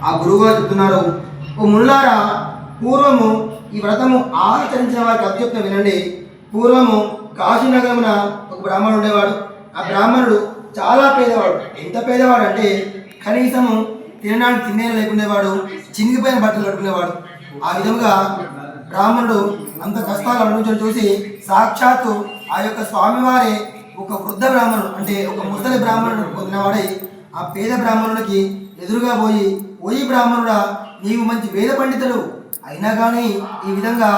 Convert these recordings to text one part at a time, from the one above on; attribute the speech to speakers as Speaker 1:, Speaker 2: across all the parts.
Speaker 1: ఆ గురువు గారు చెప్తున్నారు, ఓ ముల్లారా, పూర్వము ఈ వ్రతము ఆచరించిన వారికి అత్యుక్తం వినండి. పూర్వము కాశీనగరమున ఒక బ్రాహ్మణుడు ఉండేవాడు. ఆ బ్రాహ్మణుడు చాలా పేదవాడు. ఎంత పేదవాడు అంటే కనీసము తినడానికి తిండే లేకుండేవాడు, చినిగిపోయిన బట్టలు కట్టుకునేవాడు. ఆ విధముగా బ్రాహ్మణుడు అంత కష్టాలు అనుభవించడం చూసి సాక్షాత్తు ఆ యొక్క స్వామివారే ఒక వృద్ధ బ్రాహ్మణుడు అంటే ఒక ముసలి బ్రాహ్మణుడు పొందినవాడై ఆ పేద బ్రాహ్మణుడికి ఎదురుగా పోయి, ఓయి బ్రాహ్మణుడా, నీవు మంచి వేద పండితుడు అయినా కానీ ఈ విధంగా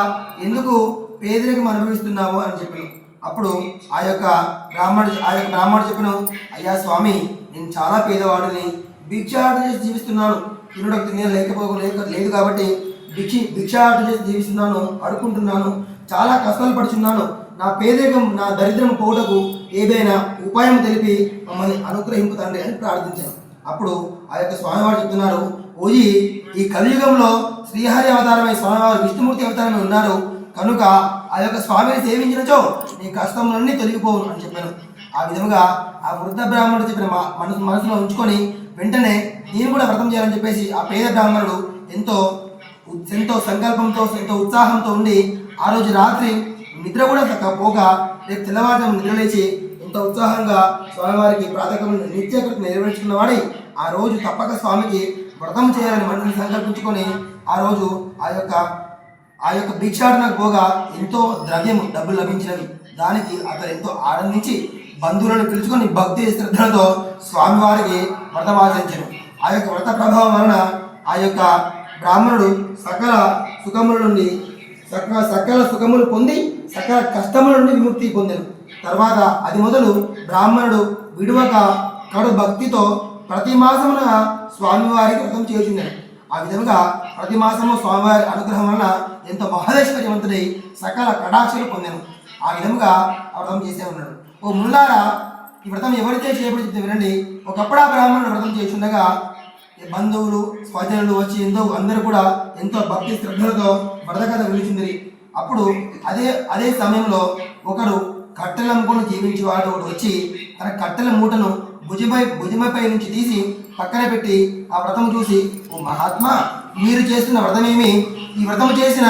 Speaker 1: ఎందుకు పేదరికం అనుభవిస్తున్నావు అని చెప్పి అప్పుడు ఆ యొక్క బ్రాహ్మణుడు చెప్పను, అయ్యా స్వామి, నేను చాలా పేదవాడిని, భిక్షాటన చేసి జీవిస్తున్నాను. తినడానికి తినే లేదు కాబట్టి భిక్షాటన చేసి జీవిస్తున్నాను, అడుకుంటున్నాను, చాలా కష్టాలు పడుచున్నాను. నా పేదరికం, నా దరిద్రం పోవుటకు ఏదైనా ఉపాయం తెలిపి మమ్మల్ని అనుగ్రహింపుతండి అని ప్రార్థించాను. అప్పుడు ఆ యొక్క స్వామివారు చెప్తున్నారు, ఓయి, ఈ కలియుగంలో శ్రీహరి అవతారమై స్వామివారు విష్ణుమూర్తి అవతారమై ఉన్నారు కనుక ఆ యొక్క స్వామిని సేవించినచో నీ కష్టములన్నీ తొలగిపోవు అని చెప్పాను. ఆ విధముగా ఆ వృద్ధ బ్రాహ్మణుడు చెప్పిన మనసులో ఉంచుకొని వెంటనే నేను కూడా వ్రతం చేయాలని చెప్పేసి ఆ పేద బ్రాహ్మణుడు ఎంతో సంకల్పంతో, ఎంతో ఉత్సాహంతో ఉండి ఆ రోజు రాత్రి నిద్ర కూడా పోక రేపు తెల్లవారుజాము నిద్రలేచి ఎంతో ఉత్సాహంగా స్వామివారికి ప్రాతకం నిత్యకృతి నెరవేర్చుకున్నవాడి ఆ రోజు తప్పక స్వామికి వ్రతం చేయాలని మనసుని సంకల్పించుకొని ఆ రోజు ఆ యొక్క భిక్షాటనకు పోగా ఎంతో ద్రవ్యము డబ్బులు లభించినవి. దానికి అతను ఎంతో ఆనందించి బంధువులను పిలుచుకొని భక్తి శ్రద్ధలతో స్వామివారికి వ్రతం ఆచరించారు. ఆ యొక్క వ్రత ప్రభావం వలన ఆ యొక్క బ్రాహ్మణుడు సకల సుఖములు పొంది సకల కష్టముల నుండి విముక్తి పొందాను. తర్వాత అది మొదలు బ్రాహ్మణుడు విడువక కడు భక్తితో ప్రతి మాసమున స్వామివారికి వ్రతం చేయుచున్నాడు. ఆ విధంగా ప్రతి మాసము స్వామివారి అనుగ్రహం వలన ఎంతో మహదేశ్వర్యవంతుడై సకల కటాక్షలు పొందాను. ఆ విధంగా వ్రతం చేసే ఉన్నాడు. ఓ ముల్లారా, ఈ వ్రతం ఎవరితే చేయబడి వినండి. ఒకప్పుడు ఆ బ్రాహ్మణుడు వ్రతం చేస్తుండగా బంధువులు స్వజనులు వచ్చి అందరూ కూడా ఎంతో భక్తి శ్రద్ధలతో వ్రత కథ విలుచుంది. అప్పుడు అదే సమయంలో ఒకడు కట్టెలమ్ముకొని జీవించేవాడు ఒకడు వచ్చి తన కట్టెల మూటను భుజమపై నుంచి తీసి పక్కన పెట్టి ఆ వ్రతం చూసి, ఓ మహాత్మా, మీరు చేస్తున్న వ్రతమేమి? ఈ వ్రతం చేసిన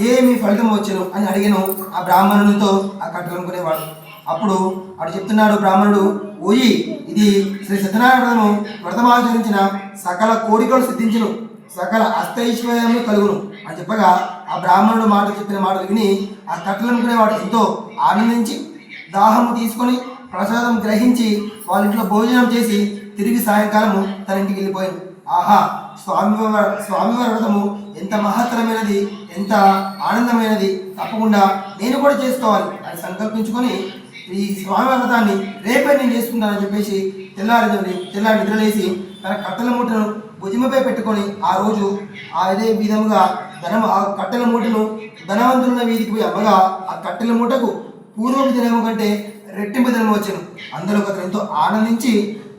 Speaker 1: ఏమి ఫలితం వచ్చను అని అడిగాను ఆ బ్రాహ్మణునితో ఆ కట్టెలమ్ముకునేవాడు. అప్పుడు అడు చెప్తున్నాడు బ్రాహ్మణుడు, ఓయి, ఇది శ్రీ సత్యనారాయణ వ్రతమాచరించిన సకల కోరికలు సిద్ధించును, సకల అష్టైశ్వర్యము కలుగును అని చెప్పగా ఆ బ్రాహ్మణుడు చెప్పిన మాటలు విని ఆ కట్టెలమ్ముకునేవాడు ఎంతో ఆనందించి దాహము తీసుకొని ప్రసాదం గ్రహించి వాళ్ళ ఇంట్లో భోజనం చేసి తిరిగి సాయంకాలము తన ఇంటికి వెళ్ళిపోయాను. ఆహా, స్వామివారి వ్రతము ఎంత మహత్తరమైనది, ఎంత ఆనందమైనది, తప్పకుండా నేను కూడా చేసుకోవాలి అని సంకల్పించుకొని ఈ స్వామివారి వ్రతాన్ని రేపే నేను చేసుకుంటానని చెప్పేసి తెల్లారి నిద్రలేసి తన కట్టెల మూటను భుజమపై పెట్టుకొని ఆ రోజు అదే విధముగా ఆ కట్టెల మూటను ధనవంతులున్న వీధికి పోయి అమ్మగా ఆ కట్టెల మూటకు పూర్వపు దినము కంటే రెట్టింపు దినము వచ్చాను. అందరూ అతను ఎంతో ఆనందించి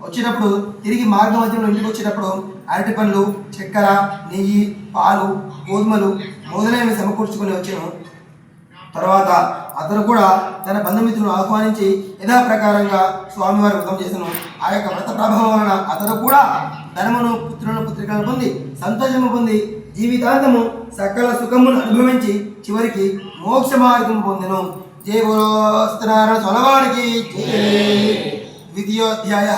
Speaker 1: వచ్చేటప్పుడు తిరిగి మార్గ మధ్యంలో ఇంటికి వచ్చేటప్పుడు అరటి పండ్లు, చక్కెర, నెయ్యి, పాలు, గోధుమలు మొదలైనవి సమకూర్చుకొని వచ్చాను. తర్వాత అతను కూడా తన బంధుమిత్రులను ఆహ్వానించి యథాప్రకారంగా స్వామివారి వ్రతం చేశాను. ఆ యొక్క వ్రత ప్రభావం వలన అతను కూడా ధనమును, పుత్రులను పొంది సంతోషము పొంది జీవితాంతము సకల సుఖమును అనుభవించి చివరికి మోక్ష మార్గం పొందెను. జయ బోలో సత్యనారాయణ స్వామివారికి జై. ద్వితీయోధ్యాయ.